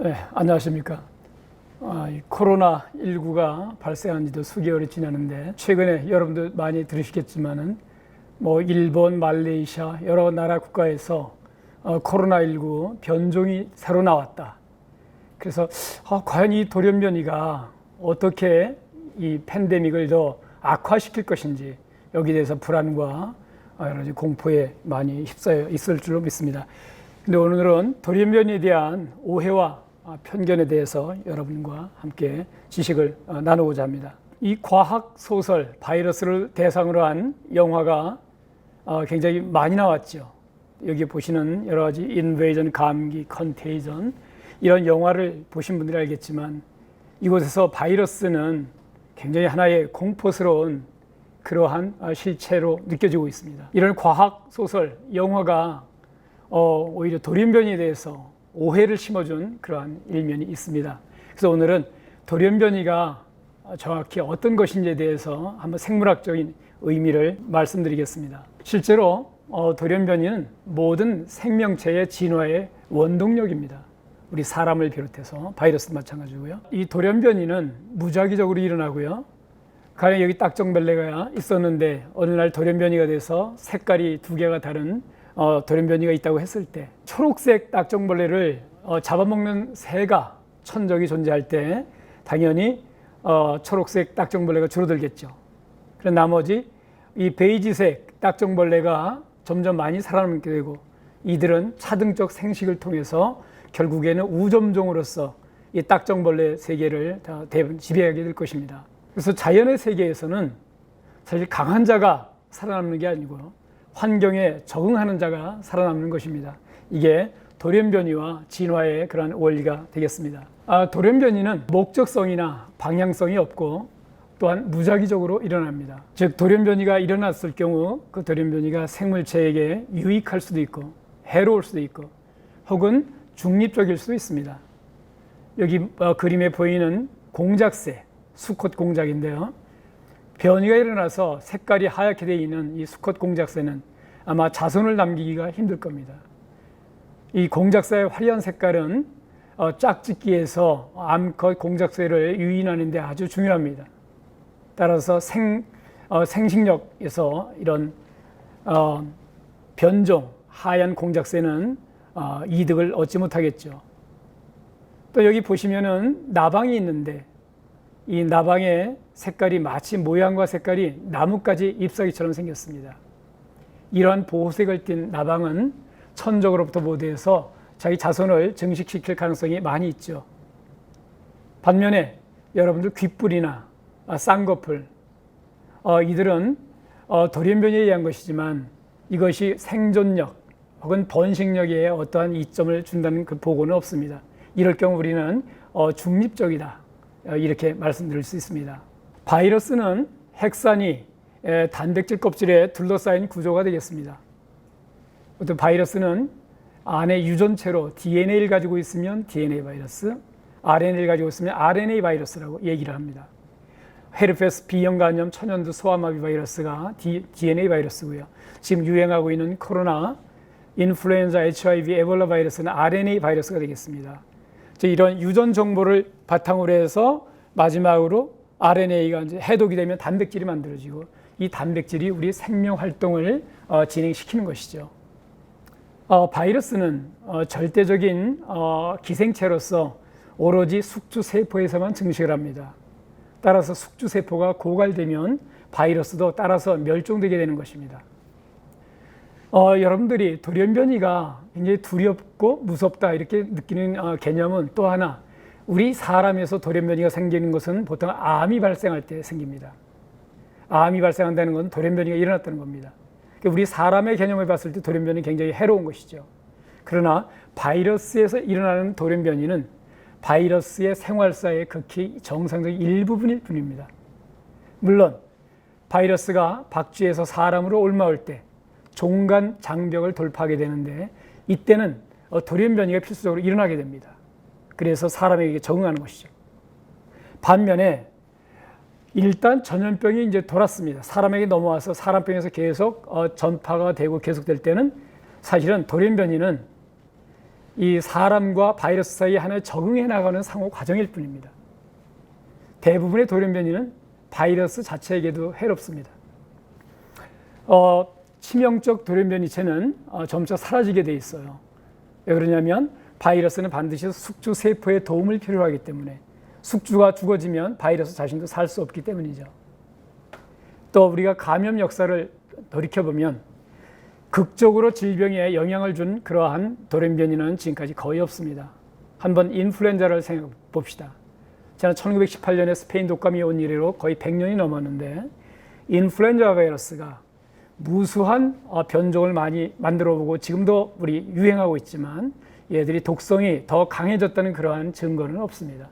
네, 안녕하십니까. 코로나19가 발생한 지도 수개월이 지났는데, 최근에 여러분들 많이 들으시겠지만은, 일본, 말레이시아, 여러 나라 국가에서 코로나19 변종이 새로 나왔다. 그래서, 과연 이 돌연변이가 어떻게 이 팬데믹을 더 악화시킬 것인지, 여기에 대해서 불안과 여러 가지 공포에 많이 휩싸여 있을 줄로 믿습니다. 근데 오늘은 돌연변이에 대한 오해와 편견에 대해서 여러분과 함께 지식을 나누고자 합니다. 이 과학 소설 바이러스를 대상으로 한 영화가 굉장히 많이 나왔죠. 여기 보시는 여러 가지 인베이전, 감기, 컨테이전 이런 영화를 보신 분들이 알겠지만 이곳에서 바이러스는 굉장히 하나의 공포스러운 그러한 실체로 느껴지고 있습니다. 이런 과학 소설 영화가 오히려 돌연변이에 대해서 오해를 심어준 그러한 일면이 있습니다. 그래서 오늘은 돌연변이가 정확히 어떤 것인지에 대해서 한번 생물학적인 의미를 말씀드리겠습니다. 실제로 돌연변이는 모든 생명체의 진화의 원동력입니다. 우리 사람을 비롯해서 바이러스도 마찬가지고요. 이 돌연변이는 무작위적으로 일어나고요. 가령 여기 딱정벌레가 있었는데 어느 날 돌연변이가 돼서 색깔이 두 개가 다른 돌연변이가 있다고 했을 때 초록색 딱정벌레를 잡아먹는 새가 천적이 존재할 때 당연히 초록색 딱정벌레가 줄어들겠죠. 그런 나머지 이 베이지색 딱정벌레가 점점 많이 살아남게 되고 이들은 차등적 생식을 통해서 결국에는 우점종으로서 이 딱정벌레 세계를 다 대부분 지배하게 될 것입니다. 그래서 자연의 세계에서는 사실 강한 자가 살아남는 게 아니고요. 환경에 적응하는 자가 살아남는 것입니다. 이게 돌연변이와 진화의 그러한 원리가 되겠습니다. 돌연변이는 목적성이나 방향성이 없고 또한 무작위적으로 일어납니다. 즉 돌연변이가 일어났을 경우 그 돌연변이가 생물체에게 유익할 수도 있고 해로울 수도 있고 혹은 중립적일 수도 있습니다. 여기 그림에 보이는 공작새, 수컷 공작인데요. 변이가 일어나서 색깔이 하얗게 되어 있는 이 수컷 공작새는 아마 자손을 남기기가 힘들 겁니다. 이 공작새의 화려한 색깔은 짝짓기에서 암컷 공작새를 유인하는 데 아주 중요합니다. 따라서 생식력에서 이런 변종, 하얀 공작새는 이득을 얻지 못하겠죠. 또 여기 보시면은 나방이 있는데 이 나방의 색깔이 마치 모양과 색깔이 나뭇가지 잎사귀처럼 생겼습니다. 이러한 보호색을 띤 나방은 천적으로부터 보호되어서 자기 자손을 증식시킬 가능성이 많이 있죠. 반면에 여러분들 귓불이나 쌍꺼풀 이들은 돌연변이에 의한 것이지만 이것이 생존력 혹은 번식력에 어떠한 이점을 준다는 그 보고는 없습니다. 이럴 경우 우리는 중립적이다 이렇게 말씀드릴 수 있습니다. 바이러스는 핵산이 단백질 껍질에 둘러싸인 구조가 되겠습니다. 또 바이러스는 안에 유전체로 DNA를 가지고 있으면 DNA 바이러스, RNA를 가지고 있으면 RNA 바이러스라고 얘기를 합니다. 헤르페스 B형 간염 천연두 소아마비 바이러스가 DNA 바이러스고요. 지금 유행하고 있는 코로나, 인플루엔자, HIV, 에볼라 바이러스는 RNA 바이러스가 되겠습니다. 이런 유전 정보를 바탕으로 해서 마지막으로 RNA가 이제 해독이 되면 단백질이 만들어지고 이 단백질이 우리 생명 활동을 진행시키는 것이죠. 바이러스는 절대적인 기생체로서 오로지 숙주세포에서만 증식을 합니다. 따라서 숙주세포가 고갈되면 바이러스도 따라서 멸종되게 되는 것입니다. 여러분들이 돌연변이가 굉장히 두렵고 무섭다 이렇게 느끼는 개념은 또 하나 우리 사람에서 돌연변이가 생기는 것은 보통 암이 발생할 때 생깁니다. 암이 발생한다는 건 돌연변이가 일어났다는 겁니다. 우리 사람의 개념을 봤을 때 돌연변이는 굉장히 해로운 것이죠. 그러나 바이러스에서 일어나는 돌연변이는 바이러스의 생활사의 극히 정상적인 일부분일 뿐입니다. 물론 바이러스가 박쥐에서 사람으로 옮아올 때 종간 장벽을 돌파하게 되는데 이때는 돌연변이가 필수적으로 일어나게 됩니다. 그래서 사람에게 적응하는 것이죠. 반면에 일단 전염병이 이제 돌았습니다. 사람에게 넘어와서 사람병에서 계속 전파가 되고 계속될 때는 사실은 돌연변이는 이 사람과 바이러스 사이에 하나의 적응해 나가는 상호 과정일 뿐입니다. 대부분의 돌연변이는 바이러스 자체에게도 해롭습니다. 치명적 돌연변이체는 점차 사라지게 돼 있어요. 왜 그러냐면 바이러스는 반드시 숙주 세포의 도움을 필요로 하기 때문에, 숙주가 죽어지면 바이러스 자신도 살 수 없기 때문이죠. 또 우리가 감염 역사를 돌이켜보면 극적으로 질병에 영향을 준 그러한 돌연변이는 지금까지 거의 없습니다. 한번 인플루엔자를 생각해 봅시다. 지난 1918년에 스페인 독감이 온 이래로 거의 100년이 넘었는데, 인플루엔자 바이러스가 무수한 변종을 많이 만들어보고 지금도 우리 유행하고 있지만 얘들이 독성이 더 강해졌다는 그러한 증거는 없습니다.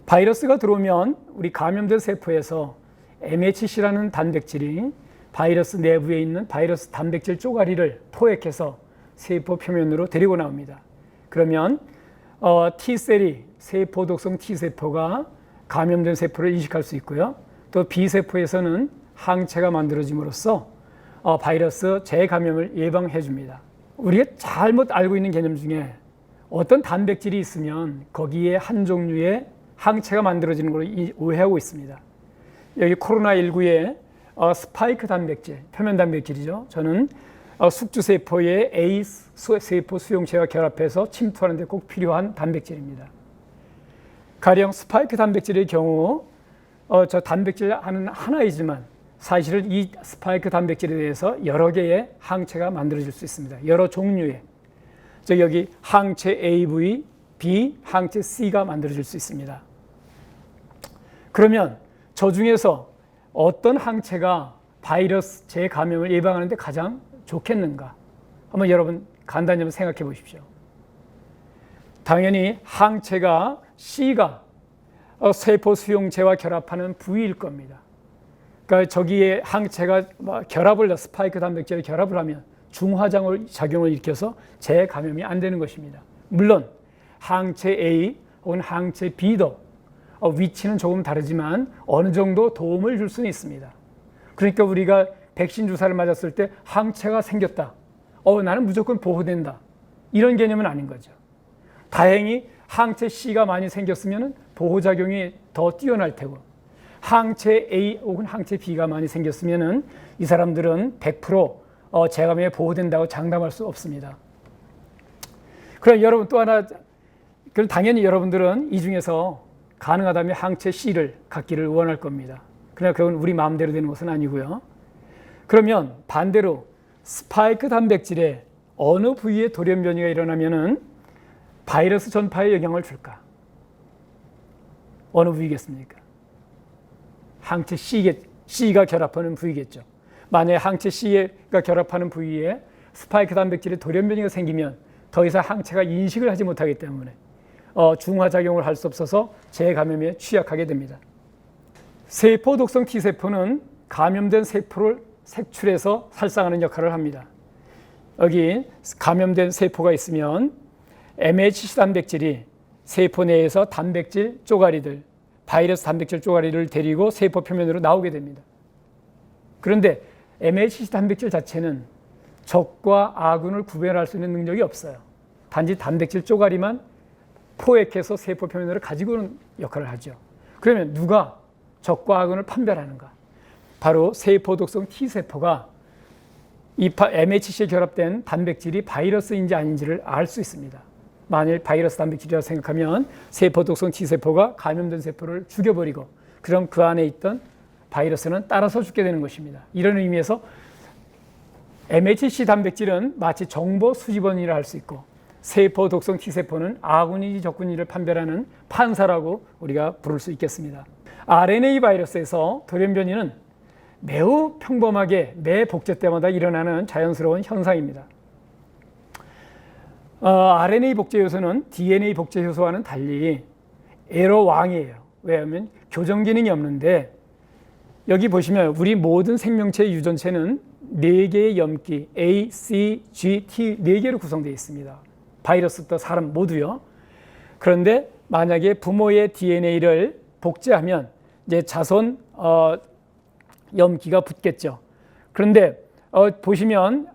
바이러스가 들어오면 우리 감염된 세포에서 MHC라는 단백질이 바이러스 내부에 있는 바이러스 단백질 쪼가리를 포획해서 세포 표면으로 데리고 나옵니다. 그러면 T셀이, 세포 독성 T세포가 감염된 세포를 인식할 수 있고요. 또 B세포에서는 항체가 만들어짐으로써 바이러스 재감염을 예방해 줍니다. 우리가 잘못 알고 있는 개념 중에 어떤 단백질이 있으면 거기에 한 종류의 항체가 만들어지는 걸로 오해하고 있습니다. 여기 코로나19의 스파이크 단백질, 표면 단백질이죠. 저는 숙주세포의 A 세포 수용체와 결합해서 침투하는 데 꼭 필요한 단백질입니다. 가령 스파이크 단백질의 경우 저 단백질 하나이지만 사실은 이 스파이크 단백질에 대해서 여러 개의 항체가 만들어질 수 있습니다. 여러 종류의. 여기 항체 AV, B, 항체 C가 만들어질 수 있습니다. 그러면 저 중에서 어떤 항체가 바이러스 재감염을 예방하는 데 가장 좋겠는가? 한번 여러분 간단히 한번 생각해 보십시오. 당연히 항체가 C가 세포 수용체와 결합하는 부위일 겁니다. 그러니까 저기에 항체가 스파이크 단백질에 결합을 하면 중화작용을 일으켜서 재감염이 안 되는 것입니다. 물론 항체 A 혹은 항체 B도 위치는 조금 다르지만 어느 정도 도움을 줄 수는 있습니다. 그러니까 우리가 백신 주사를 맞았을 때 항체가 생겼다. 나는 무조건 보호된다. 이런 개념은 아닌 거죠. 다행히 항체 C가 많이 생겼으면 보호작용이 더 뛰어날 테고, 항체 A 혹은 항체 B가 많이 생겼으면 이 사람들은 100% 재감염에 보호된다고 장담할 수 없습니다. 그럼 여러분 또 하나, 그럼 당연히 여러분들은 이 중에서 가능하다면 항체 C를 갖기를 원할 겁니다. 그러나 그건 우리 마음대로 되는 것은 아니고요. 그러면 반대로 스파이크 단백질의 어느 부위에 돌연변이가 일어나면은 바이러스 전파에 영향을 줄까? 어느 부위겠습니까? 항체 C가 결합하는 부위겠죠. 만약에 항체 C가 결합하는 부위에 스파이크 단백질의 돌연변이가 생기면 더 이상 항체가 인식을 하지 못하기 때문에 중화작용을 할 수 없어서 재감염에 취약하게 됩니다. 세포 독성 T세포는 감염된 세포를 색출해서 살상하는 역할을 합니다. 여기 감염된 세포가 있으면 MHC 단백질이 세포 내에서 단백질 쪼가리들, 바이러스 단백질 쪼가리를 데리고 세포 표면으로 나오게 됩니다. 그런데 MHC 단백질 자체는 적과 아군을 구별할 수 있는 능력이 없어요. 단지 단백질 쪼가리만 포획해서 세포 표면으로 가지고 오는 역할을 하죠. 그러면 누가 적과 아군을 판별하는가? 바로 세포 독성 T세포가 이 MHC에 결합된 단백질이 바이러스인지 아닌지를 알 수 있습니다. 만일 바이러스 단백질이라고 생각하면 세포 독성 T세포가 감염된 세포를 죽여버리고, 그럼 그 안에 있던 바이러스는 따라서 죽게 되는 것입니다. 이런 의미에서 MHC 단백질은 마치 정보 수집원이라 할 수 있고, 세포 독성 T세포는 아군인지 적군인지를 판별하는 판사라고 우리가 부를 수 있겠습니다. RNA 바이러스에서 돌연변이는 매우 평범하게 매 복제 때마다 일어나는 자연스러운 현상입니다. RNA 복제 요소는 DNA 복제 요소와는 달리 에러왕이에요. 왜냐하면 교정 기능이 없는데, 여기 보시면 우리 모든 생명체의 유전체는 4개의 염기 A, C, G, T 4개로 구성되어 있습니다. 바이러스부터 사람 모두요. 그런데 만약에 부모의 DNA를 복제하면 이제 자손 염기가 붙겠죠. 그런데 보시면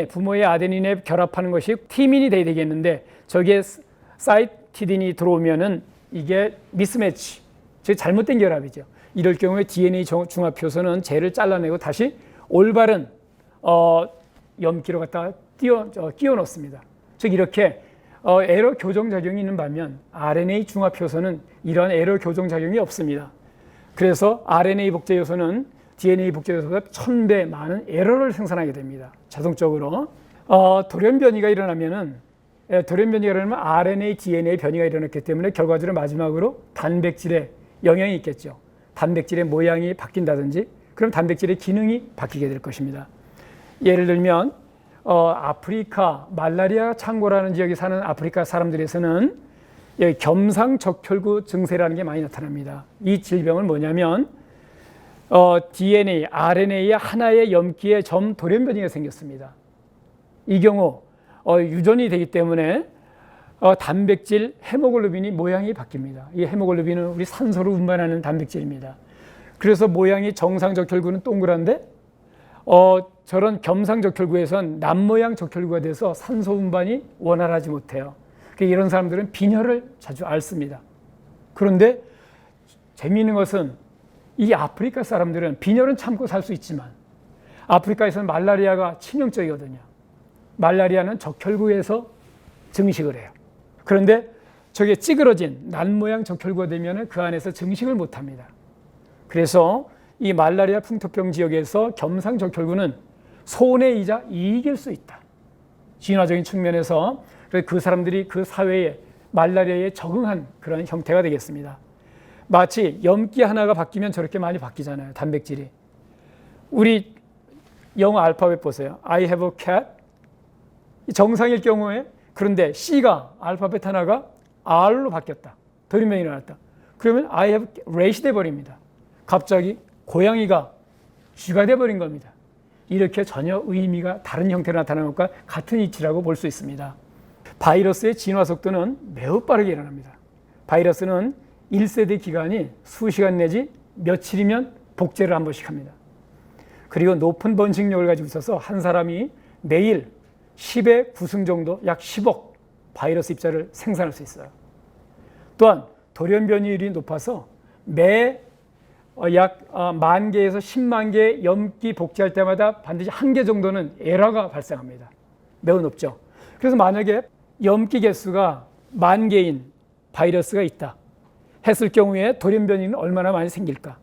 부모의 아데닌에 결합하는 것이 티민이 돼야 되겠는데, 저기에 사이티딘이 들어오면은 이게 미스매치, 즉 잘못된 결합이죠. 이럴 경우에 DNA 중합효소는 쟤를 잘라내고 다시 올바른 염기로 갖다가 끼워 넣습니다. 즉 이렇게 에러 교정 작용이 있는 반면 RNA 중합효소는 이러한 에러 교정 작용이 없습니다. 그래서 RNA 복제 요소는 DNA 복제 요소보다 1000배 많은 에러를 생산하게 됩니다. 자동적으로. 돌연변이가 일어나면 RNA, DNA 변이가 일어났기 때문에 결과적으로 마지막으로 단백질에 영향이 있겠죠. 단백질의 모양이 바뀐다든지 그럼 단백질의 기능이 바뀌게 될 것입니다. 예를 들면 아프리카 말라리아 창고라는 지역에 사는 아프리카 사람들에서는 겸상적혈구 증세라는 게 많이 나타납니다. 이 질병은 뭐냐면 DNA, RNA의 하나의 염기에 점 돌연변이가 생겼습니다. 이 경우 유전이 되기 때문에 단백질 헤모글로빈이 모양이 바뀝니다. 이 헤모글로빈은 우리 산소를 운반하는 단백질입니다. 그래서 모양이 정상적 혈구는 동그란데 저런 겸상적 혈구에선 남모양 적혈구가 돼서 산소 운반이 원활하지 못해요. 이런 사람들은 빈혈을 자주 앓습니다. 그런데 재미있는 것은 이 아프리카 사람들은 빈혈은 참고 살 수 있지만 아프리카에서는 말라리아가 치명적이거든요. 말라리아는 적혈구에서 증식을 해요. 그런데 저게 찌그러진 난모양 적혈구가 되면 그 안에서 증식을 못합니다. 그래서 이 말라리아 풍토병 지역에서 겸상적혈구는 손해이자 이익일 수 있다. 진화적인 측면에서 그 사람들이 그 사회에 말라리아에 적응한 그런 형태가 되겠습니다. 마치 염기 하나가 바뀌면 저렇게 많이 바뀌잖아요. 단백질이. 우리 영어 알파벳 보세요. I have a cat. 정상일 경우에 그런데 C가 알파벳 하나가 R로 바뀌었다. 돌연변이 일어났다. 그러면 I have rat이 돼버립니다. 갑자기 고양이가 쥐가 돼버린 겁니다. 이렇게 전혀 의미가 다른 형태로 나타나는 것과 같은 이치라고 볼 수 있습니다. 바이러스의 진화 속도는 매우 빠르게 일어납니다. 바이러스는 1세대 기간이 수시간 내지 며칠이면 복제를 한 번씩 합니다. 그리고 높은 번식력을 가지고 있어서 한 사람이 매일 10의 9승 정도 약 10억 바이러스 입자를 생산할 수 있어요. 또한 돌연변이율이 높아서 매 약 10,000개에서 10만 개 염기 복제할 때마다 반드시 1개 정도는 에러가 발생합니다. 매우 높죠. 그래서 만약에 염기 개수가 10,000개인 바이러스가 있다 했을 경우에 돌연변이는 얼마나 많이 생길까?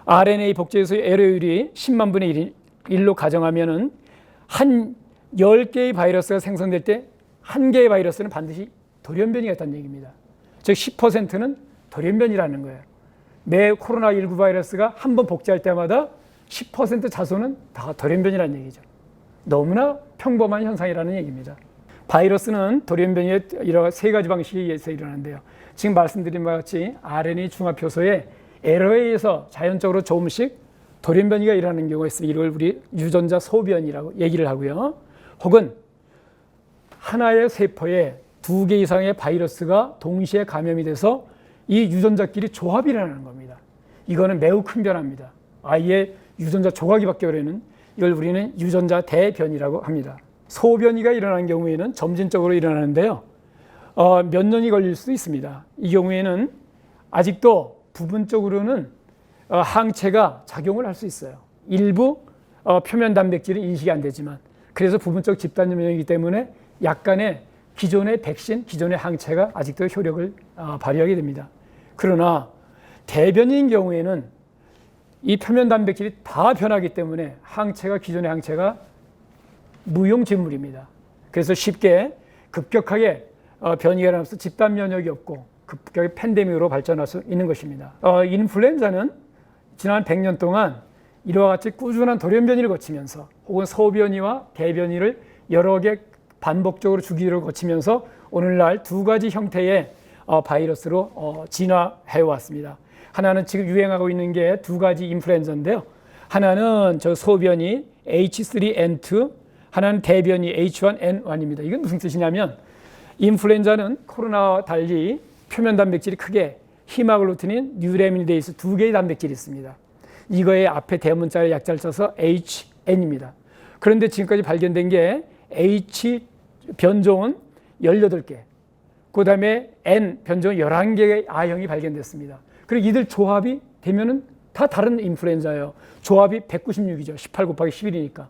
RNA 복제에서의 에러율이 10만 분의 1로 가정하면은 한 10개의 바이러스가 생성될 때 1개의 바이러스는 반드시 돌연변이가 있다는 얘기입니다. 즉 10%는 돌연변이라는 거예요. 매 코로나19 바이러스가 한 번 복제할 때마다 10% 자손은 다 돌연변이라는 얘기죠. 너무나 평범한 현상이라는 얘기입니다. 바이러스는 돌연변이의 이런 세 가지 방식에 의해서 일어나는데요. 지금 말씀드린 바와 같이 RNA 중합효소의 에러에 의해서 자연적으로 조금씩 돌연변이가 일어나는 경우가 있습니다. 이걸 우리 유전자 소변이라고 얘기를 하고요. 혹은 하나의 세포에 2개 이상의 바이러스가 동시에 감염이 돼서 이 유전자끼리 조합이 일어나는 겁니다. 이거는 매우 큰 변화입니다. 아예 유전자 조각이 바뀌어버리는 이걸 우리는 유전자 대변이라고 합니다. 소변이가 일어나는 경우에는 점진적으로 일어나는데요. 몇 년이 걸릴 수도 있습니다. 이 경우에는 아직도 부분적으로는 항체가 작용을 할 수 있어요. 일부 표면 단백질은 인식이 안 되지만 그래서 부분적 집단 면역이기 때문에 약간의 기존의 백신, 기존의 항체가 아직도 효력을 발휘하게 됩니다. 그러나 대변인 경우에는 이 표면 단백질이 다 변하기 때문에 기존의 항체가 무용지물입니다. 그래서 쉽게 급격하게 변이가 일어나서 집단 면역이 없고 급격하게 팬데믹으로 발전할 수 있는 것입니다. 인플루엔자는 지난 100년 동안 이와 같이 꾸준한 돌연변이를 거치면서 혹은 소변이와 대변이를 여러 개 반복적으로 주기를 거치면서 오늘날 2가지 형태의 바이러스로 진화해 왔습니다. 하나는 지금 유행하고 있는 게 2가지 인플루엔자인데요. 하나는 저 소변이 H3N2, 하나는 대변이 H1N1입니다. 이건 무슨 뜻이냐면 인플루엔자는 코로나와 달리 표면 단백질이 크게 히마글루틴인 뉴레미니데이스 2개의 단백질이 있습니다. 이거의 앞에 대문자를 약자를 써서 HN입니다. 그런데 지금까지 발견된 게 H 변종은 18개, 그 다음에 N 변종 11개의 A형이 발견됐습니다. 그리고 이들 조합이 되면은 다 다른 인플루엔자예요. 조합이 196이죠. 18 곱하기 11이니까.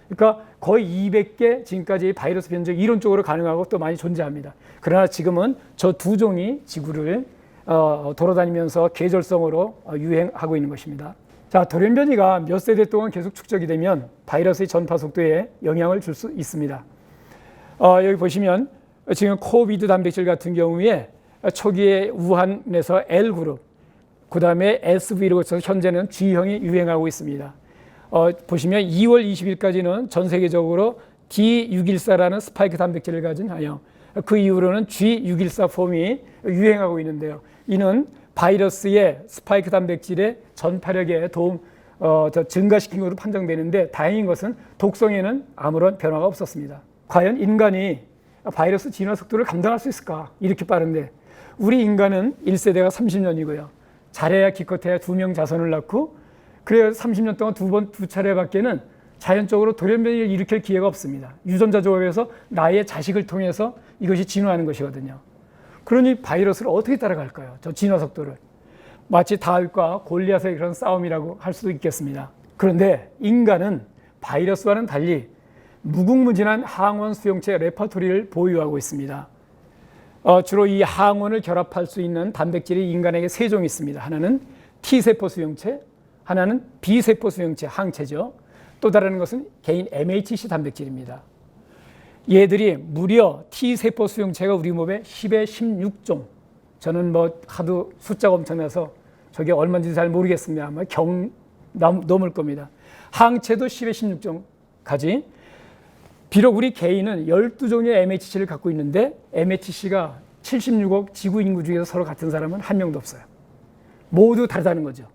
그러니까 거의 200개 지금까지 바이러스 변종이 이론적으로 가능하고 또 많이 존재합니다. 그러나 지금은 저 두 종이 지구를 돌아다니면서 계절성으로 유행하고 있는 것입니다. 자, 돌연변이가 몇 세대 동안 계속 축적이 되면 바이러스의 전파 속도에 영향을 줄 수 있습니다. 여기 보시면 지금 코비드 단백질 같은 경우에 초기에 우한에서 L그룹, 그 다음에 SV로 해서 현재는 G형이 유행하고 있습니다. 보시면 2월 20일까지는 전 세계적으로 D614라는 스파이크 단백질을 가진 A형, 그 이후로는 G614 폼이 유행하고 있는데요. 이는 바이러스의 스파이크 단백질의 전파력에 증가시킨 것으로 판정되는데, 다행인 것은 독성에는 아무런 변화가 없었습니다. 과연 인간이 바이러스 진화 속도를 감당할 수 있을까? 이렇게 빠른데, 우리 인간은 1세대가 30년이고요. 잘해야 기껏해야 2명 자손을 낳고, 그래야 30년 동안 두 차례밖에는 자연적으로 돌연변이를 일으킬 기회가 없습니다. 유전자 조합에서 나의 자식을 통해서 이것이 진화하는 것이거든요. 그러니 바이러스를 어떻게 따라갈까요? 저 진화 속도를. 마치 다윗과 골리앗의 그런 싸움이라고 할 수도 있겠습니다. 그런데 인간은 바이러스와는 달리 무궁무진한 항원 수용체 레퍼토리를 보유하고 있습니다. 주로 이 항원을 결합할 수 있는 단백질이 인간에게 세 종이 있습니다. 하나는 T세포 수용체, 하나는 B세포 수용체 항체죠. 또 다른 것은 개인 MHC 단백질입니다. 얘들이 무려 T세포 수용체가 우리 몸에 10에 16종. 저는 하도 숫자가 엄청나서 저게 얼마인지 잘 모르겠습니다. 아마 넘을 겁니다. 항체도 10에 16종까지. 비록 우리 개인은 12종의 MHC를 갖고 있는데, MHC가 76억 지구 인구 중에서 서로 같은 사람은 한 명도 없어요. 모두 다르다는 거죠.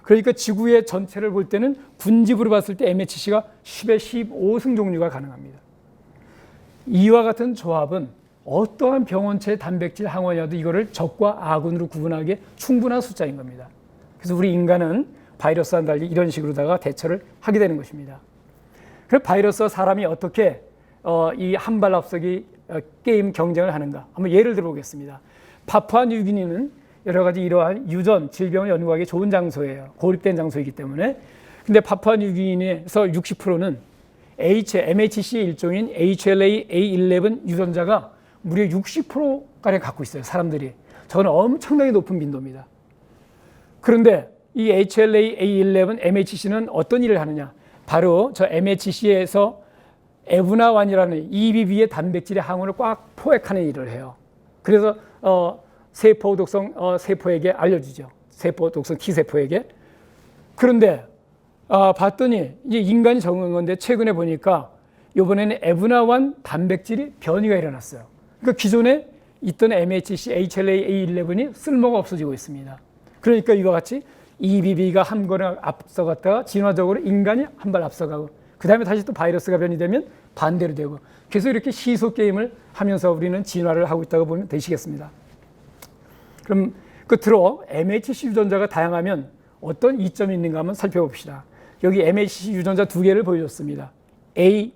그러니까 지구의 전체를 볼 때는 군집으로 봤을 때 MHC가 10에 15승 종류가 가능합니다. 이와 같은 조합은 어떠한 병원체 단백질 항원이라도 이거를 적과 아군으로 구분하기에 충분한 숫자인 겁니다. 그래서 우리 인간은 바이러스와는 달리 이런 식으로다가 대처를 하게 되는 것입니다. 그래서 바이러스와 사람이 어떻게 이 한 발 앞서기 게임 경쟁을 하는가? 한번 예를 들어보겠습니다. 파푸아뉴기니는 여러 가지 이러한 유전, 질병을 연구하기 좋은 장소예요. 고립된 장소이기 때문에. 근데 파푸아뉴기니에서 60%는 MHC 일종인 HLA-A11 유전자가 무려 60%가량 갖고 있어요. 사람들이. 저건 엄청나게 높은 빈도입니다. 그런데 이 HLA-A11 MHC는 어떤 일을 하느냐? 바로 저 MHC에서 에브나완이라는 EBV의 단백질의 항원을 꽉 포획하는 일을 해요. 그래서 세포 독성 세포에게 알려주죠. 세포 독성 T세포에게. 그런데 봤더니 이제 인간이 적은 건데, 최근에 보니까 이번에는 에브나완 단백질이 변이가 일어났어요. 그러니까 기존에 있던 MHC, HLA-A11이 쓸모가 없어지고 있습니다. 그러니까 이와 같이 EBV가 한 걸음 앞서갔다가 진화적으로 인간이 한 발 앞서가고, 그 다음에 다시 또 바이러스가 변이되면 반대로 되고, 계속 이렇게 시소 게임을 하면서 우리는 진화를 하고 있다고 보면 되시겠습니다. 그럼 끝으로 MHC 유전자가 다양하면 어떤 이점이 있는가 한번 살펴봅시다. 여기 MHC 유전자 두 개를 보여줬습니다. A,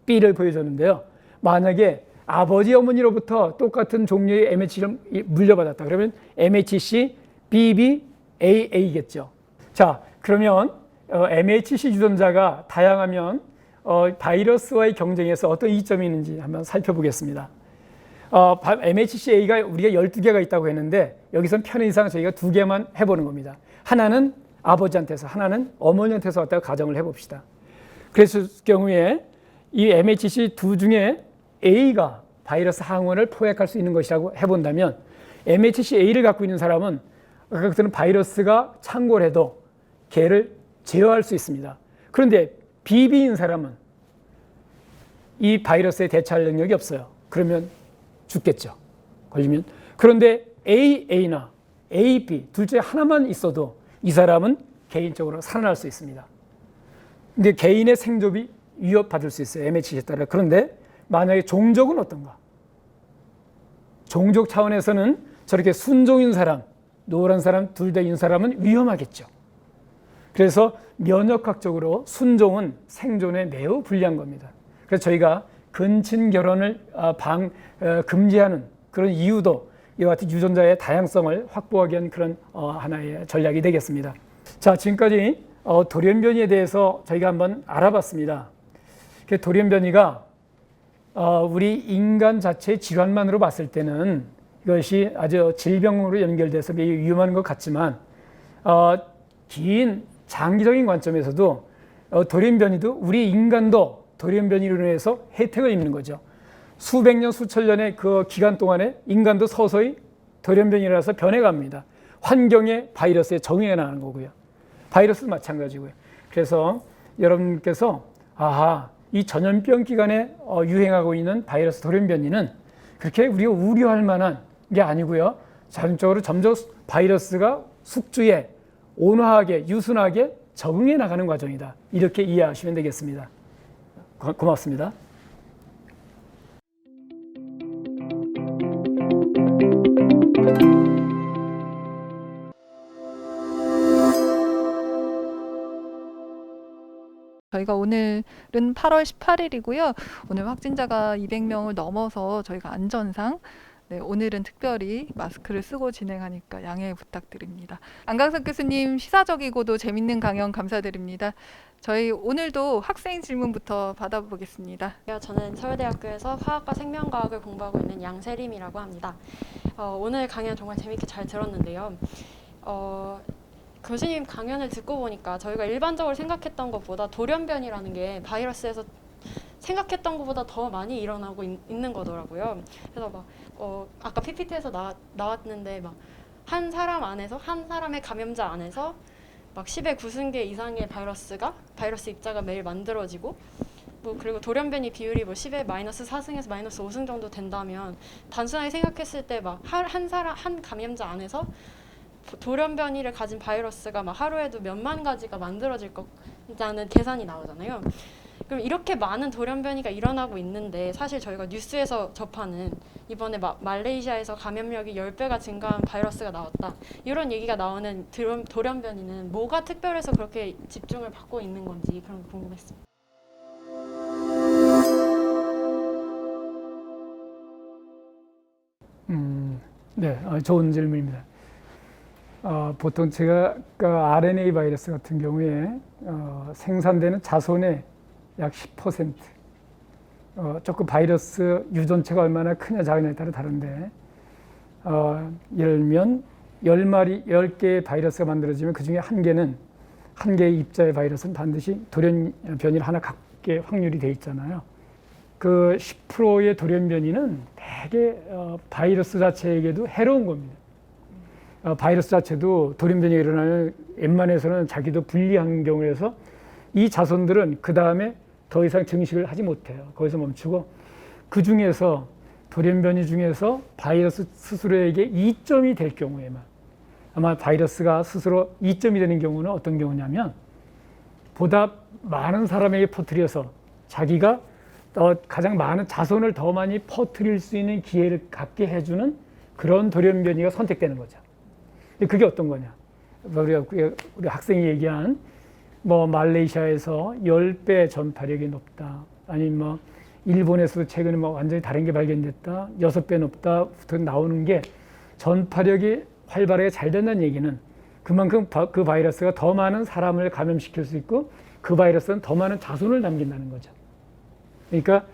B를 보여줬는데요. 만약에 아버지, 어머니로부터 똑같은 종류의 MHC를 물려받았다. 그러면 MHC, BB, AA겠죠. 자, 그러면 MHC 유전자가 다양하면 바이러스와의 경쟁에서 어떤 이점이 있는지 한번 살펴보겠습니다. MHC-A가 우리가 12개가 있다고 했는데, 여기선 편의상 저희가 2개만 해보는 겁니다. 하나는 아버지한테서, 하나는 어머니한테서 왔다고 가정을 해봅시다. 그랬을 경우에 이 MHC 두 중에 A가 바이러스 항원을 포획할 수 있는 것이라고 해본다면, MHC-A를 갖고 있는 사람은 그것은 바이러스가 창궐해도 걔를 제어할 수 있습니다. 그런데 BB인 사람은 이 바이러스에 대처할 능력이 없어요. 그러면 죽겠죠. 걸리면. 그런데 AA나 AB 둘 중에 하나만 있어도 이 사람은 개인적으로 살아날 수 있습니다. 근데 개인의 생존이 위협받을 수 있어요. MHC에 따라. 그런데 만약에 종족은 어떤가? 종족 차원에서는 저렇게 순종인 사람, 노란 사람, 둘 다인 사람은 위험하겠죠. 그래서 면역학적으로 순종은 생존에 매우 불리한 겁니다. 그래서 저희가 근친 결혼을 금지하는 그런 이유도 이와 같은 유전자의 다양성을 확보하기 위한 그런 하나의 전략이 되겠습니다. 자, 지금까지 돌연변이에 대해서 저희가 한번 알아봤습니다. 돌연변이가 우리 인간 자체의 질환만으로 봤을 때는 이것이 아주 질병으로 연결돼서 매우 위험한 것 같지만 긴 장기적인 관점에서도 돌연변이도 우리 인간도 돌연변이로 인해서 혜택을 입는 거죠. 수백 년, 수천 년의 그 기간 동안에 인간도 서서히 돌연변이라서 변해갑니다. 환경에 바이러스에 적응해 나가는 거고요. 바이러스도 마찬가지고요. 그래서 여러분께서 이 전염병 기간에 유행하고 있는 바이러스 돌연변이는 그렇게 우리가 우려할 만한 게 아니고요. 자연적으로 점점 바이러스가 숙주에 온화하게 유순하게 적응해 나가는 과정이다. 이렇게 이해하시면 되겠습니다. 고맙습니다. 저희가 오늘은 8월 18일이고요. 오늘 확진자가 200명을 넘어서 저희가 안전상 오늘은 특별히 마스크를 쓰고 진행하니까 양해 부탁드립니다. 안강석 교수님 시사적이고도 재밌는 강연 감사드립니다. 저희 오늘도 학생 질문부터 받아보겠습니다. 저는 서울대학교에서 화학과 생명과학을 공부하고 있는 양세림이라고 합니다. 오늘 강연 정말 재밌게 잘 들었는데요. 교수님 강연을 듣고 보니까 저희가 일반적으로 생각했던 것보다 돌연변이라는 게 바이러스에서 생각했던 것보다 더 많이 일어나고 있는 거더라고요. 그래서 아까 PPT에서 나왔는데 한 사람 안에서 한 사람의 감염자 안에서 10의 9승계 이상의 바이러스 입자가 매일 만들어지고 그리고 돌연변이 비율이 10의 -4승에서 -5승 정도 된다면 단순하게 생각했을 때 한 감염자 안에서 돌연변이를 가진 바이러스가 하루에도 몇만 가지가 만들어질 거라는 계산이 나오잖아요. 그럼 이렇게 많은 돌연변이가 일어나고 있는데 사실 저희가 뉴스에서 접하는 이번에 말레이시아에서 감염력이 10배가 증가한 바이러스가 나왔다. 이런 얘기가 나오는 돌연변이는 뭐가 특별해서 그렇게 집중을 받고 있는 건지 그런 거 궁금했습니다. 네, 좋은 질문입니다. 보통 제가 RNA 바이러스 같은 경우에 생산되는 자손의 약 10%, 조금 바이러스 유전체가 얼마나 크냐 작으냐에 따라 다른데, 예를 들면 10개의 바이러스가 만들어지면 그 중에 한 개의 입자의 바이러스는 반드시 돌연변이를 하나 갖게 확률이 돼 있잖아요. 그 10%의 돌연변이는 대개 바이러스 자체에게도 해로운 겁니다. 바이러스 자체도 돌연변이가 일어나면 웬만해서는 자기도 불리한 경우에서 이 자손들은 그 다음에 더 이상 증식을 하지 못해요. 거기서 멈추고 그 중에서 돌연변이 중에서 바이러스 스스로에게 이점이 될 경우에만 아마 바이러스가 스스로 이점이 되는 경우는 어떤 경우냐면 보다 많은 사람에게 퍼뜨려서 자기가 가장 많은 자손을 더 많이 퍼뜨릴 수 있는 기회를 갖게 해주는 그런 돌연변이가 선택되는 거죠. 그게 어떤 거냐? 우리 학생이 얘기한 말레이시아에서 10배 전파력이 높다. 아니면 일본에서도 최근에 완전히 다른 게 발견됐다. 6배 높다부터 나오는 게 전파력이 활발하게 잘 된다는 얘기는 그만큼 그 바이러스가 더 많은 사람을 감염시킬 수 있고 그 바이러스는 더 많은 자손을 남긴다는 거죠. 그러니까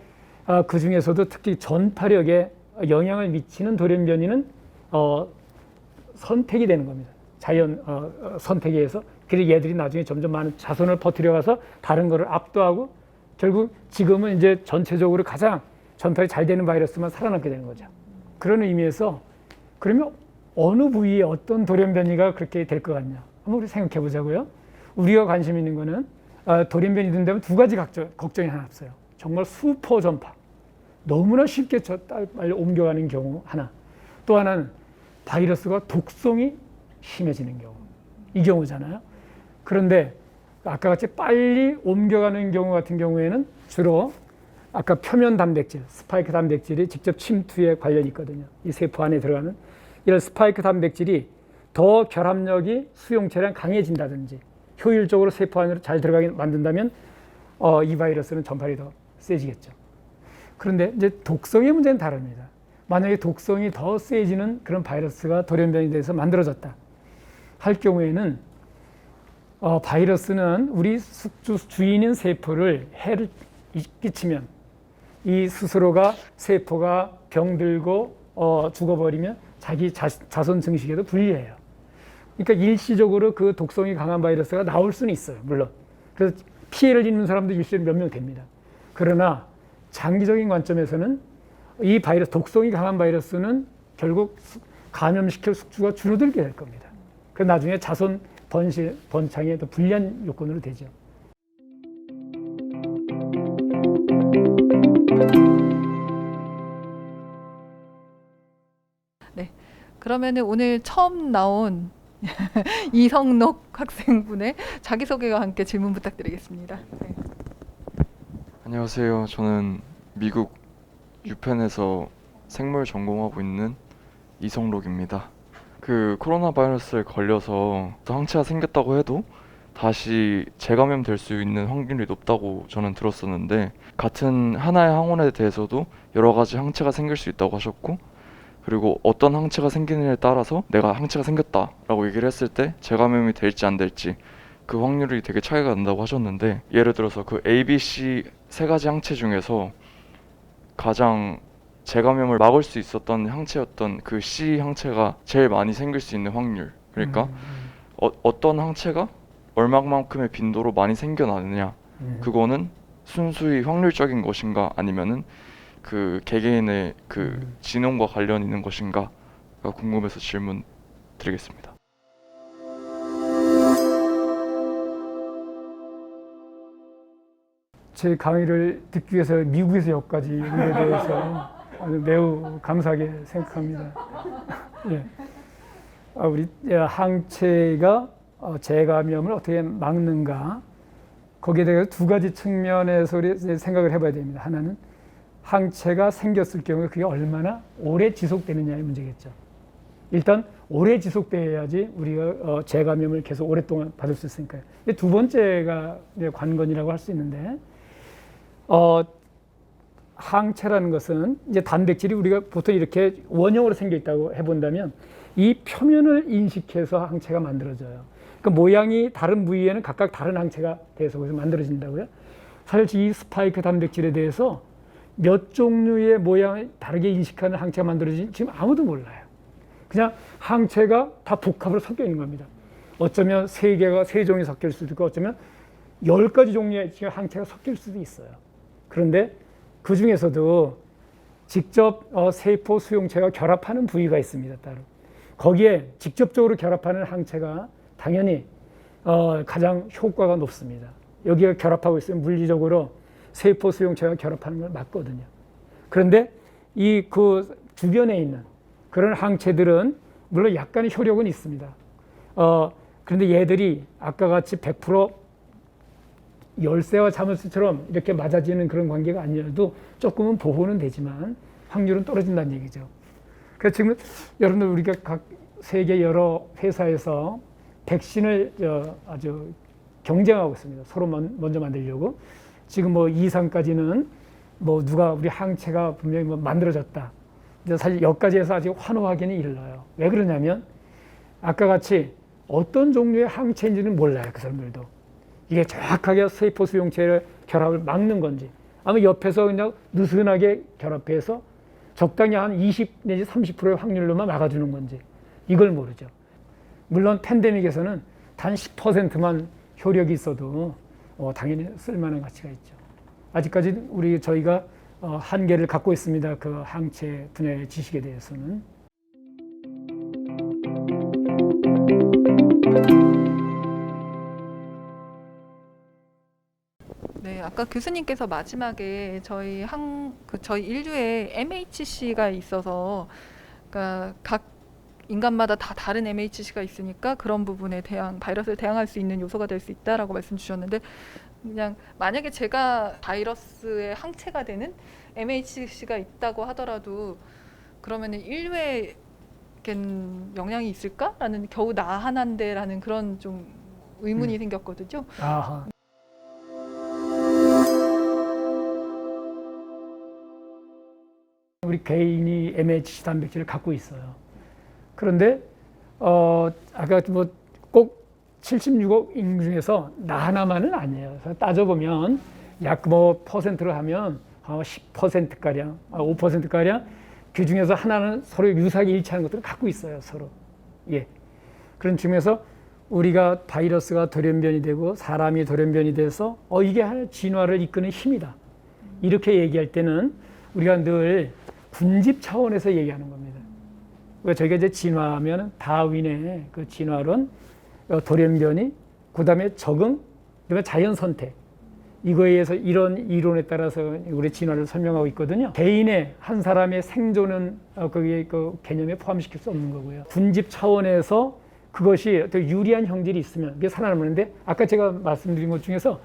그 중에서도 특히 전파력에 영향을 미치는 돌연변이는 선택이 되는 겁니다. 자연 선택에 의해서. 그래서 얘들이 나중에 점점 많은 자손을 퍼뜨려가서 다른 거를 압도하고 결국 지금은 이제 전체적으로 가장 전파이 잘 되는 바이러스만 살아남게 되는 거죠. 그런 의미에서 그러면 어느 부위에 어떤 돌연변이가 그렇게 될 것 같냐? 한번 우리 생각해 보자고요. 우리가 관심 있는 거는 돌연변이 된다면 두 가지 걱정이 하나 없어요. 정말 슈퍼 전파. 너무나 쉽게 빨리 옮겨가는 경우 하나. 또 하나는 바이러스가 독성이 심해지는 경우. 이 경우잖아요. 그런데 아까 같이 빨리 옮겨가는 경우 같은 경우에는 주로 아까 표면 단백질, 스파이크 단백질이 직접 침투에 관련이 있거든요. 이 세포 안에 들어가는 이런 스파이크 단백질이 더 결합력이 수용체랑 강해진다든지 효율적으로 세포 안으로 잘 들어가게 만든다면 이 바이러스는 전파력이 더 세지겠죠. 그런데 이제 독성의 문제는 다릅니다. 만약에 독성이 더 세지는 그런 바이러스가 돌연변이 돼서 만들어졌다 할 경우에는 바이러스는 우리 숙주 주인인 세포를 해를 끼치면 이 스스로가 세포가 병들고 죽어버리면 자기 자손 증식에도 불리해요. 그러니까 일시적으로 그 독성이 강한 바이러스가 나올 수는 있어요. 물론. 그래서 피해를 입는 사람도 일시에 몇 명 됩니다. 그러나 장기적인 관점에서는 이 바이러스, 독성이 강한 바이러스는 결국 감염시킬 숙주가 줄어들게 될 겁니다. 그 나중에 자손 번창에 더 불리한 요건으로 되죠. 네. 그러면은 오늘 처음 나온 이성록 학생분의 자기소개와 함께 질문 부탁드리겠습니다. 네. 안녕하세요. 저는 미국 유펜에서 생물 전공하고 있는 이성록입니다. 그 코로나 바이러스에 걸려서 항체가 생겼다고 해도 다시 재감염 될 수 있는 확률이 높다고 저는 들었었는데, 같은 하나의 항원에 대해서도 여러 가지 항체가 생길 수 있다고 하셨고, 그리고 어떤 항체가 생기느냐에 따라서 내가 항체가 생겼다라고 얘기를 했을 때 재감염이 될지 안 될지 그 확률이 되게 차이가 난다고 하셨는데, 예를 들어서 그 A, B, C 세 가지 항체 중에서 가장 재감염을 막을 수 있었던 항체였던 그 C 항체가 제일 많이 생길 수 있는 확률, 그러니까 어떤 항체가 얼마만큼의 빈도로 많이 생겨나느냐, 그거는 순수히 확률적인 것인가 아니면은 그 개개인의 그 지능과 관련 있는 것인가가 궁금해서 질문 드리겠습니다. 제 강의를 듣기 위해서 미국에서 여기까지 온 데 대해서 아주 매우 감사하게 생각합니다. 예. 우리 항체가 재감염을 어떻게 막는가, 거기에 대해서 두 가지 측면에서 생각을 해봐야 됩니다. 하나는 항체가 생겼을 경우에 그게 얼마나 오래 지속되느냐의 문제겠죠. 일단 오래 지속돼야지 우리가 재감염을 계속 오랫동안 받을 수 있으니까요. 두 번째가 관건이라고 할 수 있는데, 항체라는 것은 이제 단백질이 우리가 보통 이렇게 원형으로 생겨 있다고 해본다면 이 표면을 인식해서 항체가 만들어져요. 그 모양이 다른 부위에는 각각 다른 항체가 돼서 거기서 만들어진다고요. 사실 이 스파이크 단백질에 대해서 몇 종류의 모양을 다르게 인식하는 항체가 만들어진지 지금 아무도 몰라요. 그냥 항체가 다 복합으로 섞여 있는 겁니다. 어쩌면 세 종이 섞일 수도 있고, 어쩌면 10가지 종류의 항체가 섞일 수도 있어요. 그런데 그 중에서도 직접 세포 수용체가 결합하는 부위가 있습니다. 따로 거기에 직접적으로 결합하는 항체가 당연히 가장 효과가 높습니다. 여기가 결합하고 있으면 물리적으로 세포 수용체가 결합하는 걸 막거든요. 그런데 이 그 주변에 있는 그런 항체들은 물론 약간의 효력은 있습니다. 그런데 얘들이 아까 같이 100% 열쇠와 자물쇠처럼 이렇게 맞아지는 그런 관계가 아니어도 조금은 보호는 되지만 확률은 떨어진다는 얘기죠. 그래서 지금 여러분들 우리가 각 세계 여러 회사에서 백신을 아주 경쟁하고 있습니다. 서로 먼저 만들려고. 지금 뭐 이상까지는 뭐 누가 우리 항체가 분명히 뭐 만들어졌다. 근데 사실 여기까지 해서 아직 환호하기는 일러요. 왜 그러냐면 아까 같이 어떤 종류의 항체인지는 몰라요. 그 사람들도. 이게 정확하게 세포 수용체의 결합을 막는 건지, 아마 옆에서 그냥 느슨하게 결합해서 적당히 한 20 내지 30%의 확률로만 막아주는 건지 이걸 모르죠. 물론 팬데믹에서는 단 10%만 효력이 있어도 당연히 쓸만한 가치가 있죠. 아직까지 저희가 한계를 갖고 있습니다. 그 항체 분야의 지식에 대해서는. 네, 아까 교수님께서 마지막에 저희 인류에 MHC가 있어서, 그러니까 각 인간마다 다 다른 MHC가 있으니까 그런 부분에 바이러스를 대항할 수 있는 요소가 될 수 있다라고 말씀 주셨는데, 그냥 만약에 제가 바이러스의 항체가 되는 MHC가 있다고 하더라도 그러면은 인류에 영향이 있을까라는, 겨우 나 하나인데라는 그런 좀 의문이 생겼거든요. 아하. 우리 개인이 MHC 단백질을 갖고 있어요. 그런데 아까 뭐 꼭 76억 인구 중에서 나 하나만은 아니에요. 그래서 따져보면 약 뭐 퍼센트로 하면 10%가량, 5%가량 그 중에서 하나는 서로 유사하게 일치하는 것들을 갖고 있어요, 서로. 예. 그런 중에서 우리가 바이러스가 돌연변이 되고 사람이 돌연변이 돼서 이게 하나의 진화를 이끄는 힘이다. 이렇게 얘기할 때는 우리가 늘 군집 차원에서 얘기하는 겁니다. 그러니까 저희가 이제 진화하면 다윈의 그 진화론, 돌연변이, 그 다음에 적응, 그다음에 자연 선택. 이거에 의해서 이런 이론에 따라서 우리 진화를 설명하고 있거든요. 개인의 한 사람의 생존은 거기에 그 개념에 포함시킬 수 없는 거고요. 군집 차원에서 그것이 더 유리한 형질이 있으면 그게 살아남는데 아까 제가 말씀드린 것 중에서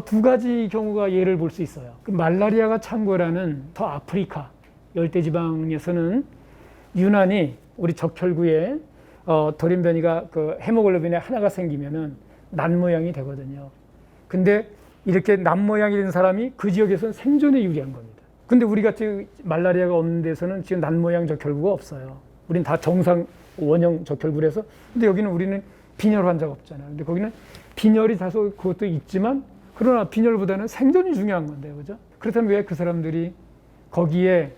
두 가지 경우가 예를 볼 수 있어요. 그 말라리아가 창궐하는 더 아프리카 열대지방에서는 유난히 우리 적혈구에 돌연변이가 그 헤모글로빈에 하나가 생기면은 난 모양이 되거든요. 근데 이렇게 난 모양이 된 사람이 그 지역에서는 생존에 유리한 겁니다. 근데 우리 같이 말라리아가 없는 데서는 지금 난 모양 적혈구가 없어요. 우린 다 정상 원형 적혈구라서. 근데 여기는 우리는 빈혈 환자가 없잖아요. 근데 거기는 빈혈이 다소 그것도 있지만 그러나 빈혈보다는 생존이 중요한 건데, 그죠? 그렇다면 왜 그 사람들이 거기에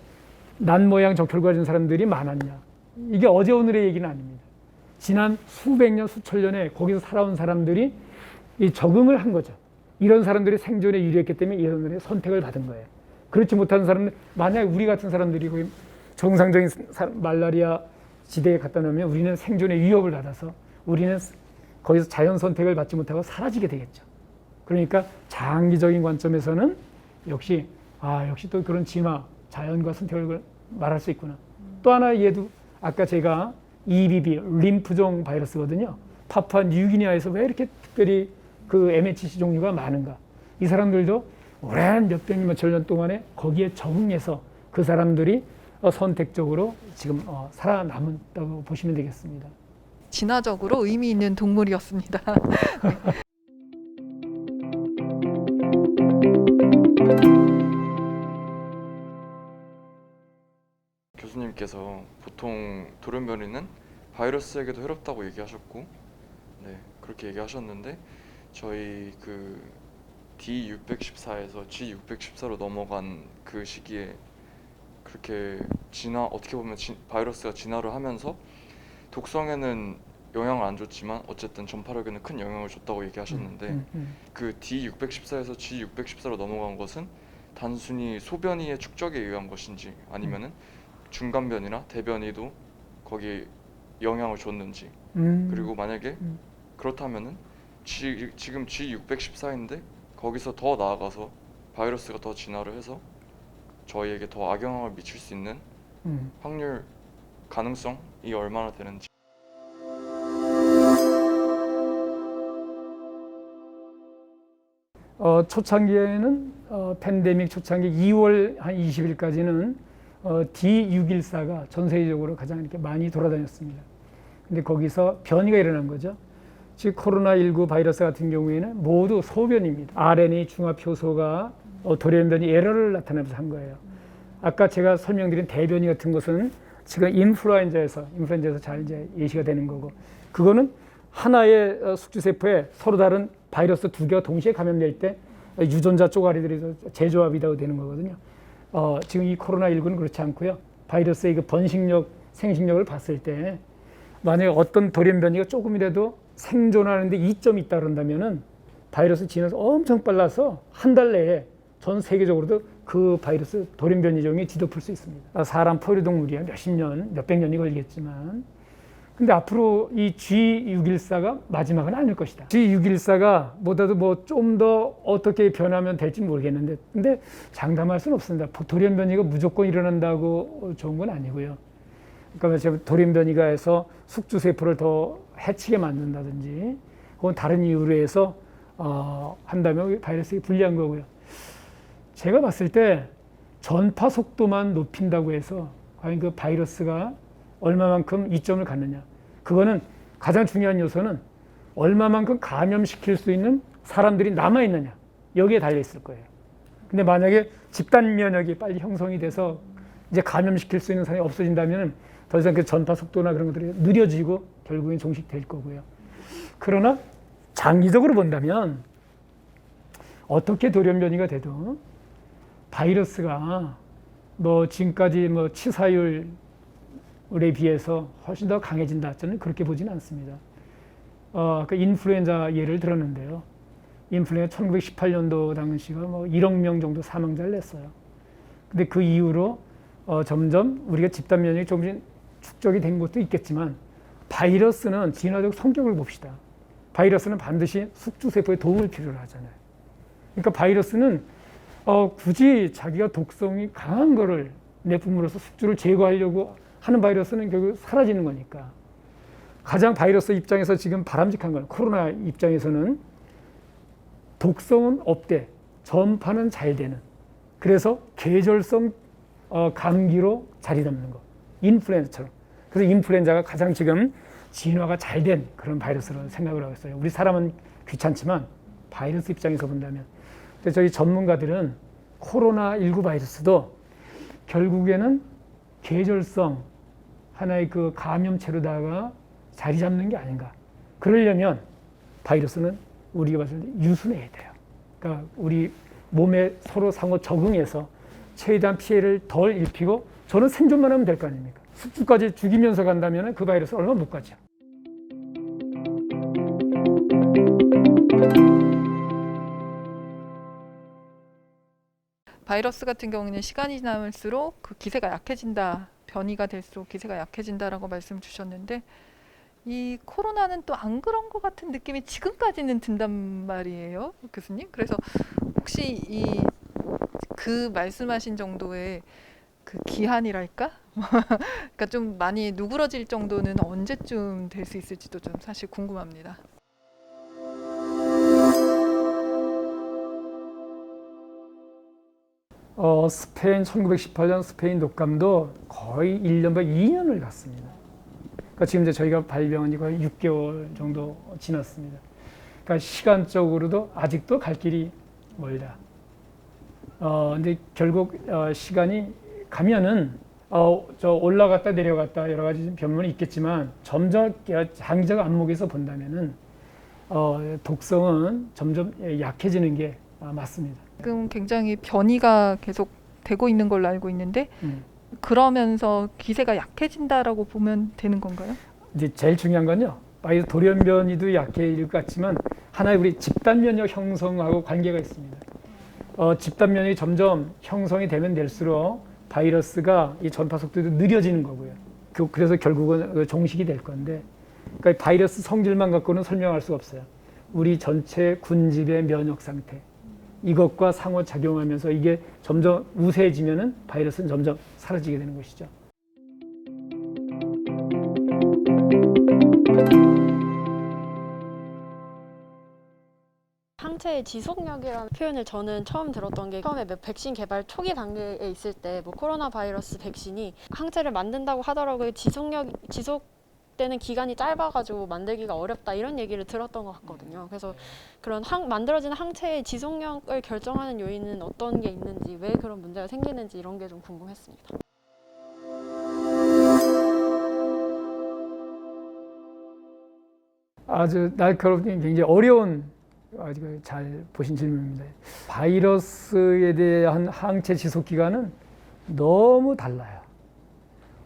난 모양 적혈구가 가진 사람들이 많았냐? 이게 어제 오늘의 얘기는 아닙니다. 지난 수백 년, 수천 년에 거기서 살아온 사람들이 이 적응을 한 거죠. 이런 사람들이 생존에 유리했기 때문에 이런 사람들이 선택을 받은 거예요. 그렇지 못한 사람들, 만약에 우리 같은 사람들이 거기 정상적인 말라리아 지대에 갖다 놓으면 우리는 생존의 위협을 받아서 우리는 거기서 자연 선택을 받지 못하고 사라지게 되겠죠. 그러니까 장기적인 관점에서는 역시 또 그런 진화, 자연과 선택을 말할 수 있구나. 또 하나 얘도 아까 제가 EBV, 림프종 바이러스거든요. 파푸아 뉴기니아에서 왜 이렇게 특별히 그 MHC 종류가 많은가? 이 사람들도 오랜 몇백 년, 몇천 년 동안에 거기에 적응해서 그 사람들이 선택적으로 지금 살아남았다고 보시면 되겠습니다. 진화적으로 의미 있는 동물이었습니다. 교수님께서 보통 돌연변이는 바이러스에게도 해롭다고 얘기하셨고, 네, 그렇게 얘기하셨는데 저희 그 D614에서 G614로 넘어간 그 시기에 그렇게 어떻게 보면 바이러스가 진화를 하면서 독성에는 영향을 안 줬지만 어쨌든 전파력에는 큰 영향을 줬다고 얘기하셨는데 그 D614에서 G614로 넘어간 것은 단순히 소변이의 축적에 의한 것인지 아니면은 중간변이나 대변이도 거기에 영향을 줬는지, 그리고 만약에 그렇다면은 지금 G614인데 거기서 더 나아가서 바이러스가 더 진화를 해서 저희에게 더 악영향을 미칠 수 있는 확률, 가능성이 얼마나 되는지. 초창기에는 팬데믹 초창기 2월 한 20일까지는 D614가 전 세계적으로 가장 이렇게 많이 돌아다녔습니다. 근데 거기서 변이가 일어난 거죠. 즉 코로나19 바이러스 같은 경우에는 모두 소변입니다. RNA 중합 효소가 돌연변이 에러를 나타내면서 한 거예요. 아까 제가 설명드린 대변이 같은 것은 지금 인플루엔자에서 잘 이제 예시가 되는 거고, 그거는 하나의 숙주세포에 서로 다른 바이러스 두 개가 동시에 감염될 때 유전자 쪼가리들이 재조합이 되는 거거든요. 지금 이 코로나19는 그렇지 않고요. 바이러스의 그 번식력, 생식력을 봤을 때 만약에 어떤 돌연변이가 조금이라도 생존하는데 이점이 있다 그런다면은 바이러스 진화가 엄청 빨라서 한 달 내에 전 세계적으로도 그 바이러스 돌연변이종이 뒤덮을 수 있습니다. 사람 포유동물이야 몇십 년, 몇백 년이 걸리겠지만, 근데 앞으로 이 G614가 마지막은 아닐 것이다. G614가 뭐라도 뭐 좀 더 어떻게 변하면 될지 모르겠는데, 근데 장담할 수는 없습니다. 돌연변이가 무조건 일어난다고 좋은 건 아니고요. 그러니까 돌연변이가 해서 숙주세포를 더 해치게 만든다든지, 혹은 다른 이유로 해서 한다면 바이러스가 불리한 거고요. 제가 봤을 때 전파 속도만 높인다고 해서 과연 그 바이러스가 얼마만큼 이점을 갖느냐, 그거는 가장 중요한 요소는 얼마만큼 감염시킬 수 있는 사람들이 남아있느냐, 여기에 달려 있을 거예요. 근데 만약에 집단 면역이 빨리 형성이 돼서 이제 감염시킬 수 있는 사람이 없어진다면 더 이상 그 전파 속도나 그런 것들이 느려지고 결국엔 종식될 거고요. 그러나 장기적으로 본다면 어떻게 돌연변이가 돼도 바이러스가 뭐 지금까지 뭐 치사율에 비해서 훨씬 더 강해진다. 저는 그렇게 보지는 않습니다. 그 인플루엔자 예를 들었는데요. 인플루엔자 1918년도 당시가 뭐 1억 명 정도 사망자를 냈어요. 근데 그 이후로 점점 우리가 집단 면역이 조금씩 축적이 된 것도 있겠지만 바이러스는 진화적 성격을 봅시다. 바이러스는 반드시 숙주세포의 도움을 필요로 하잖아요. 그러니까 바이러스는 굳이 자기가 독성이 강한 거를 내뿜으로써 숙주를 제거하려고 하는 바이러스는 결국 사라지는 거니까. 가장 바이러스 입장에서 지금 바람직한 건 코로나 입장에서는 독성은 없대, 전파는 잘 되는. 그래서 계절성 감기로 자리 잡는 거. 인플루엔자처럼. 그래서 인플루엔자가 가장 지금 진화가 잘 된 그런 바이러스로 생각을 하고 있어요. 우리 사람은 귀찮지만 바이러스 입장에서 본다면. 근데 저희 전문가들은 코로나19 바이러스도 결국에는 계절성 하나의 그 감염체로다가 자리 잡는 게 아닌가. 그러려면 바이러스는 우리가 봤을 때 유순해야 돼요. 그러니까 우리 몸에 서로 상호 적응해서 최대한 피해를 덜 입히고 저는 생존만 하면 될 거 아닙니까? 숙주까지 죽이면서 간다면 그 바이러스 얼마 못 가죠. 바이러스 같은 경우는 시간이 지날수록 그 기세가 약해진다. 변이가 될수록 기세가 약해진다라고 말씀 주셨는데 이 코로나는 또 안 그런 것 같은 느낌이 지금까지는 든단 말이에요, 교수님. 그래서 혹시 그 말씀하신 정도의 그 기한이랄까? 그러니까 좀 많이 누그러질 정도는 언제쯤 될 수 있을지도 좀 사실 궁금합니다. 스페인 1918년 스페인 독감도 거의 1년 반 2년을 갔습니다. 그러니까 지금 이제 저희가 발병한 지 거의 6개월 정도 지났습니다. 그러니까 시간적으로도 아직도 갈 길이 멀다. 근데 결국 시간이 가면은 저 올라갔다 내려갔다 여러 가지 변론이 있겠지만 점점 장기적 안목에서 본다면은 독성은 점점 약해지는 게 맞습니다. 지금 굉장히 변이가 계속 되고 있는 걸로 알고 있는데 그러면서 기세가 약해진다라고 보면 되는 건가요? 이제 제일 중요한 건요. 바이러스 돌연변이도 약해질 것 같지만 하나의 우리 집단 면역 형성하고 관계가 있습니다. 집단 면역이 점점 형성이 되면 될수록 바이러스가 이 전파 속도도 느려지는 거고요. 그래서 결국은 종식이 될 건데, 그러니까 바이러스 성질만 갖고는 설명할 수가 없어요. 우리 전체 군집의 면역 상태 이것과 상호 작용하면서 이게 점점 우세해지면은 바이러스는 점점 사라지게 되는 것이죠. 항체의 지속력이라는 표현을 저는 처음 들었던 게 처음에 백신 개발 초기 단계에 있을 때 뭐 코로나 바이러스 백신이 항체를 만든다고 하더라고요. 지속되는 기간이 짧아가지고 만들기가 어렵다 이런 얘기를 들었던 것 같거든요. 그래서 그런 만들어지는 항체의 지속력을 결정하는 요인은 어떤 게 있는지, 왜 그런 문제가 생기는지 이런 게 좀 궁금했습니다. 아주 날카롭고 굉장히 어려운 아주 잘 보신 질문입니다. 바이러스에 대한 항체 지속 기간은 너무 달라요.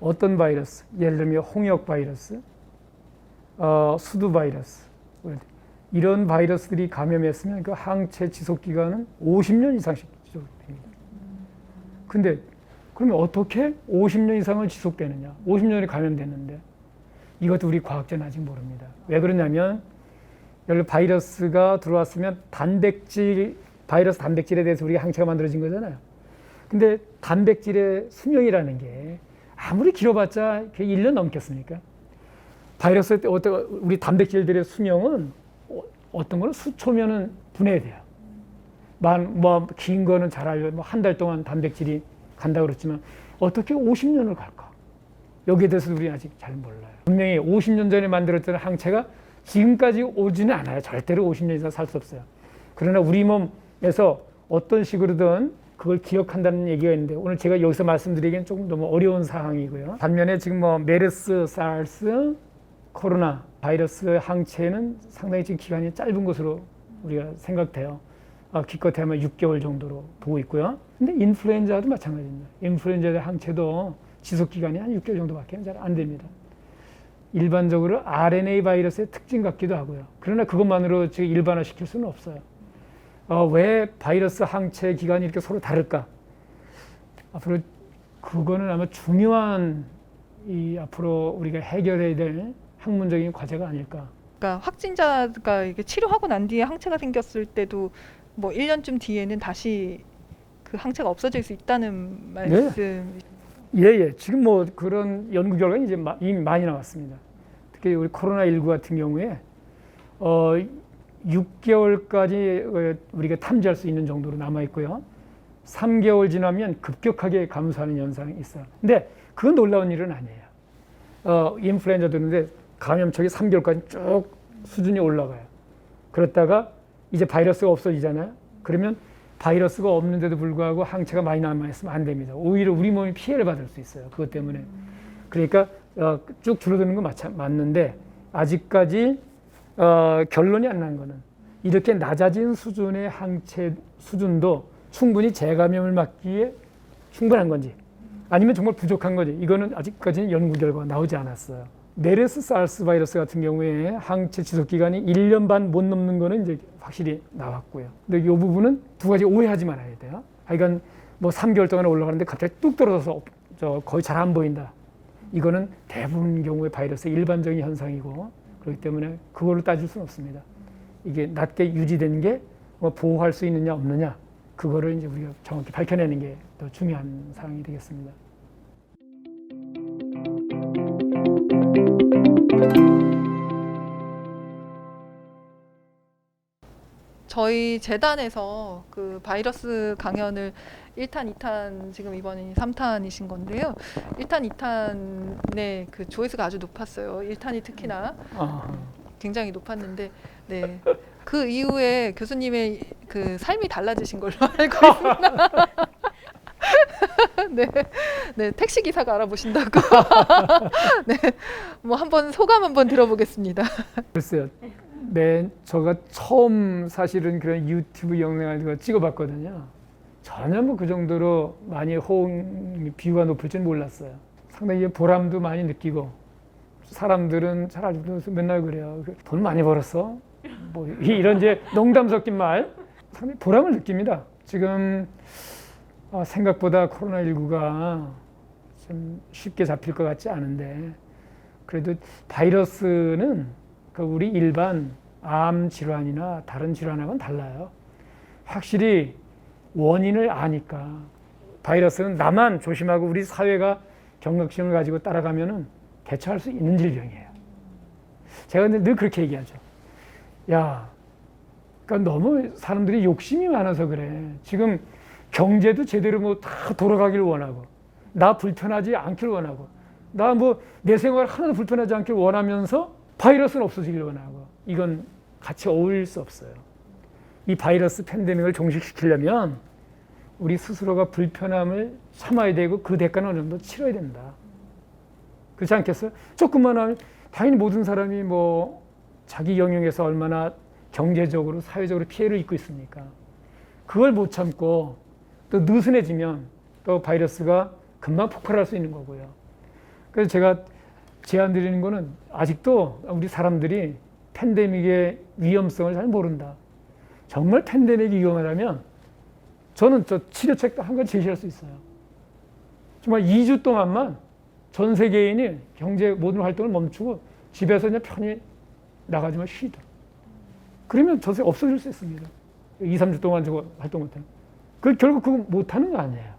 어떤 바이러스, 예를 들면 홍역 바이러스, 수두 바이러스, 이런 바이러스들이 감염했으면 그 항체 지속 기간은 50년 이상씩 지속됩니다. 근데 그러면 어떻게 50년 이상을 지속되느냐? 50년이 감염됐는데 이것도 우리 과학자는 아직 모릅니다. 왜 그러냐면 예를 바이러스가 들어왔으면 바이러스 단백질에 대해서 우리가 항체가 만들어진 거잖아요. 근데 단백질의 수명이라는 게 아무리 길어봤자 1년 넘겠습니까? 바이러스 우리 단백질들의 수명은 어떤 거는 수초면은 분해돼요. 긴 거는 잘 알려 한 달 동안 단백질이 간다고 그랬지만 어떻게 50년을 갈까? 여기에 대해서 우리 아직 잘 몰라요. 분명히 50년 전에 만들었던 항체가 지금까지 오지는 않아요. 절대로 50년 이상 살 수 없어요. 그러나 우리 몸에서 어떤 식으로든 그걸 기억한다는 얘기가 있는데 오늘 제가 여기서 말씀드리기엔 조금 너무 어려운 사항이고요. 반면에 지금 뭐 메르스, 사르스, 코로나 바이러스 항체는 상당히 지금 기간이 짧은 것으로 우리가 생각돼요. 기껏해 하면 6개월 정도로 보고 있고요. 근데 인플루엔자도 마찬가지입니다. 인플루엔자의 항체도 지속 기간이 한 6개월 정도밖에 잘 안 됩니다. 일반적으로 RNA 바이러스의 특징 같기도 하고요. 그러나 그것만으로 지금 일반화시킬 수는 없어요. 왜 바이러스 항체 기간이 이렇게 서로 다를까? 앞으로 그거는 아마 중요한 앞으로 우리가 해결해야 될 학문적인 과제가 아닐까. 그러니까 확진자가 이게 치료하고 난 뒤에 항체가 생겼을 때도 뭐 1년쯤 뒤에는 다시 그 항체가 없어질 수 있다는 말씀. 예. 지금 뭐 그런 연구 결과는 이제 이미 많이 나왔습니다. 특히 우리 코로나19 같은 경우에 6개월까지 우리가 탐지할 수 있는 정도로 남아 있고요. 3개월 지나면 급격하게 감소하는 현상이 있어요. 근데 그건 놀라운 일은 아니에요. 인플루엔자도 그런데 감염력이 3개월까지 쭉 수준이 올라가요. 그렇다가 이제 바이러스가 없어지잖아요. 그러면 바이러스가 없는데도 불구하고 항체가 많이 남아있으면 안 됩니다. 오히려 우리 몸이 피해를 받을 수 있어요. 그것 때문에. 그러니까 쭉 줄어드는 건 맞는데 아직까지 결론이 안 난 거는 이렇게 낮아진 수준의 항체 수준도 충분히 재감염을 막기에 충분한 건지 아니면 정말 부족한 건지 이거는 아직까지는 연구 결과가 나오지 않았어요. 메르스 사르스 바이러스 같은 경우에 항체 지속 기간이 1년 반 못 넘는 거는 이제 확실히 나왔고요. 근데 이 부분은 두 가지 오해하지 말아야 돼요. 하여간 뭐 3개월 동안 올라가는데 갑자기 뚝 떨어져서 거의 잘 안 보인다. 이거는 대부분 경우의 바이러스의 일반적인 현상이고 그렇기 때문에 그걸로 따질 수는 없습니다. 이게 낮게 유지된 게 뭐 보호할 수 있느냐 없느냐 그거를 이제 우리가 정확히 밝혀내는 게 더 중요한 사항이 되겠습니다. 저희 재단에서 그 바이러스 강연을 1탄, 2탄 지금 이번이 3탄이신 건데요. 1탄, 2탄의 그 조회수가 아주 높았어요. 1탄이 특히나 굉장히 높았는데 네. 그 이후에 교수님의 그 삶이 달라지신 걸로 알고 있습니다. 네, 택시 기사가 알아보신다고. 네, 뭐 한번 소감 한번 들어보겠습니다. 글쎄요. 제가 처음 사실은 그런 유튜브 영상을 찍어봤거든요. 전혀 뭐 그 정도로 많이 호응 비유가 높을 줄 몰랐어요. 상당히 보람도 많이 느끼고 사람들은 잘 알고 맨날 그래요. 돈 많이 벌었어? 뭐 이런 이제 농담 섞인 말 상당히 보람을 느낍니다. 지금 생각보다 코로나19가 좀 쉽게 잡힐 것 같지 않은데 그래도 바이러스는 우리 일반 암 질환이나 다른 질환하고는 달라요. 확실히 원인을 아니까 바이러스는 나만 조심하고 우리 사회가 경각심을 가지고 따라가면은 대처할 수 있는 질병이에요. 제가 근데 늘 그렇게 얘기하죠. 야, 그러니까 너무 사람들이 욕심이 많아서 그래. 지금 경제도 제대로 뭐 다 돌아가길 원하고, 나 불편하지 않길 원하고, 나 뭐 내 생활 하나도 불편하지 않길 원하면서 바이러스는 없어지길 원하고, 이건 같이 어울릴 수 없어요. 이 바이러스 팬데믹을 종식시키려면 우리 스스로가 불편함을 참아야 되고 그 대가는 어느 정도 치러야 된다. 그렇지 않겠어요? 조금만 하면 당연히 모든 사람이 뭐 자기 영역에서 얼마나 경제적으로 사회적으로 피해를 입고 있습니까? 그걸 못 참고 또 느슨해지면 또 바이러스가 금방 폭발할 수 있는 거고요. 그래서 제가 제안 드리는 거는 아직도 우리 사람들이 팬데믹의 위험성을 잘 모른다. 정말 팬데믹이 위험하다면 저는 저 치료책도 한 가지 제시할 수 있어요. 정말 2주 동안만 전 세계인이 경제 모든 활동을 멈추고 집에서 그냥 편히 나가지만 쉬도록. 그러면 전세 없어질 수 있습니다. 2, 3주 동안 저거 활동 못하는. 결국 그거 못하는 거 아니에요.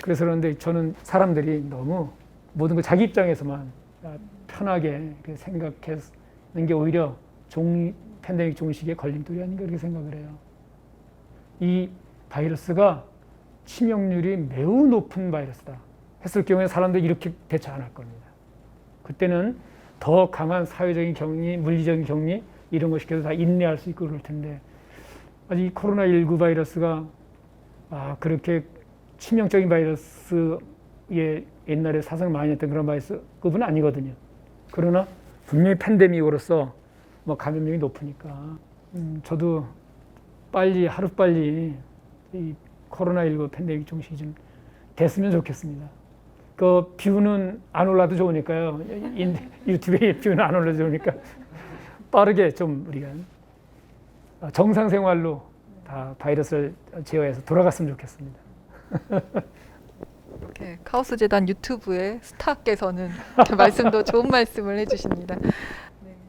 그래서 그런데 저는 사람들이 너무 모든 걸 자기 입장에서만 편하게 생각하는 게 오히려 팬데믹 종식의 걸림돌이 아닌가 그렇게 생각을 해요. 이 바이러스가 치명률이 매우 높은 바이러스다 했을 경우에 사람들이 이렇게 대처 안 할 겁니다. 그때는 더 강한 사회적인 격리, 물리적인 격리 이런 거 시켜서 다 인내할 수 있고 그럴 텐데 아직 이 코로나19 바이러스가 그렇게 치명적인 바이러스에 옛날에 사상을 많이 했던 그런 바이러스급은 아니거든요. 그러나 분명히 팬데믹으로서 뭐 감염력이 높으니까 저도 하루빨리 이 코로나19 팬데믹 종식이 좀 됐으면 좋겠습니다. 그 뷰는 안 올라도 좋으니까요. 유튜브에 뷰는 안 올라도 좋으니까 빠르게 좀 우리가 정상 생활로 다 바이러스를 제어해서 돌아갔으면 좋겠습니다. 이렇게 카오스 재단 유튜브의 스타께서는 이렇게 말씀도 좋은 말씀을 해주십니다.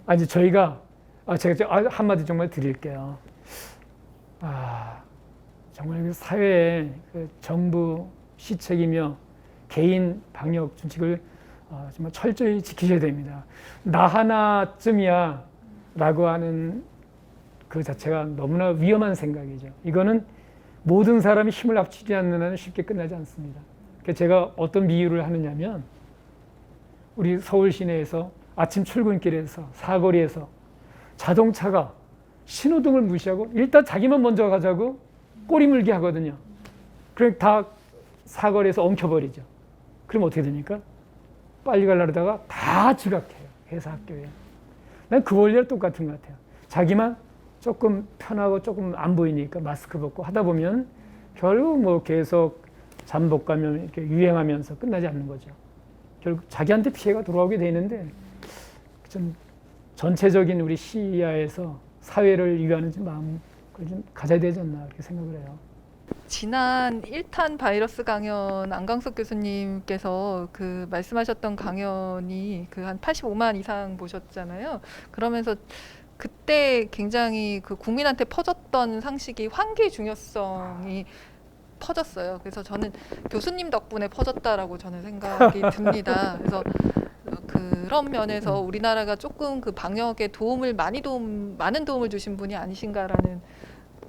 아니 저희가 제가 한마디 정말 드릴게요. 정말 그 사회에 그 정부 시책이며 개인 방역 준칙을 정말 철저히 지키셔야 됩니다. 나 하나쯤이야 라고 하는 그 자체가 너무나 위험한 생각이죠. 이거는 모든 사람이 힘을 합치지 않는 한은 쉽게 끝나지 않습니다. 그래서 제가 어떤 비유를 하느냐면 우리 서울 시내에서 아침 출근길에서 사거리에서 자동차가 신호등을 무시하고 일단 자기만 먼저 가자고 꼬리 물기 하거든요. 그럼 다 사거리에서 엉켜버리죠. 그럼 어떻게 됩니까? 빨리 가려다가 다 지각해요. 회사 학교에. 난 그 원리랑 똑같은 것 같아요. 자기만 조금 편하고 조금 안 보이니까 마스크 벗고 하다 보면 결국 뭐 계속 잠복 감염 이렇게 유행하면서 끝나지 않는 거죠. 결국 자기한테 피해가 돌아오게 되는데 좀 전체적인 우리 시야에서 사회를 위하는 좀 마음을 좀 가져야 되지 않나 그렇게 생각을 해요. 지난 1탄 바이러스 강연 안광석 교수님께서 그 말씀하셨던 강연이 그 한 85만 이상 보셨잖아요. 그러면서 그때 굉장히 그 국민한테 퍼졌던 상식이 환기의 중요성이 퍼졌어요. 그래서 저는 교수님 덕분에 퍼졌다라고 저는 생각이 듭니다. 그래서 그런 면에서 우리나라가 조금 그 방역에 많은 도움을 주신 분이 아니신가라는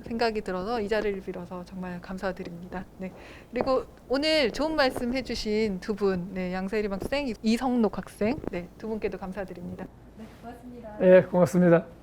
생각이 들어서 이 자리를 빌어서 정말 감사드립니다. 네. 그리고 오늘 좋은 말씀 해주신 두 분, 네, 양세림 학생, 이성록 학생, 네, 두 분께도 감사드립니다. 네, 고맙습니다. 예, 고맙습니다.